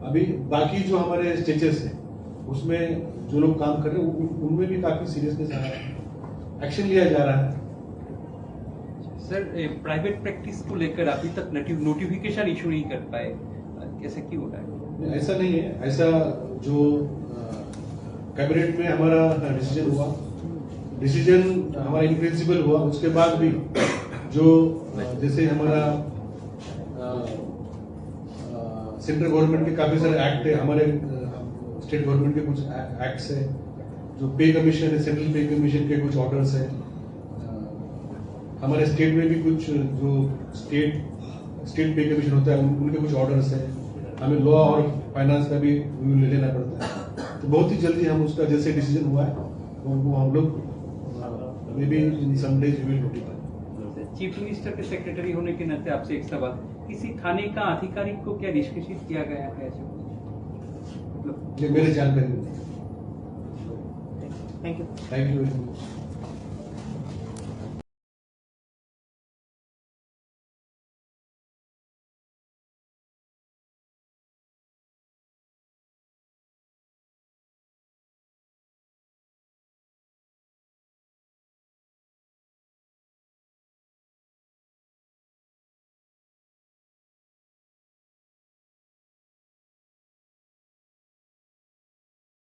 अभी बाकी जो हमारे स्टेचेस हैं उसमें जो लोग काम कर रहे हैं उनमें भी काफी सीरियसनेस आ रहा है, एक्शन लिया जा रहा है। सर, प्राइवेट प्रैक्टिस को लेकर अभी तक नोटिफिकेशन इशू नहीं कर पाए, कैसे क्यों हो रहा है? ऐसा नहीं है, ऐसा जो कैबिनेट में हमारा डिसीजन हमारा इन प्रिंसिपल हुआ, उसके बाद भी जो जैसे हमारा सेंट्रल गवर्नमेंट के काफी सारे एक्ट है, हमारे स्टेट गवर्नमेंट के कुछ एक्ट्स है, जो पे कमीशन है, सेंट्रल पे कमीशन के कुछ ऑर्डर्स है, हमारे स्टेट में भी कुछ जो स्टेट पे कमीशन होता है उनके कुछ ऑर्डर्स है, हमें लॉ और फाइनेंस का भी ले लेना पड़ता है। तो बहुत ही जल्दी हम उसका जैसे डिसीजन हुआ है वो हम लोग maybe in some days we will notify. Chief minister के सेक्रेटरी होने के नाते आपसे एक सवाल, किसी थाने का आधिकारिक को क्या निष्कासित किया गया है ऐसे? मेरे जानकारी नहीं। Thank you. Thank you very much.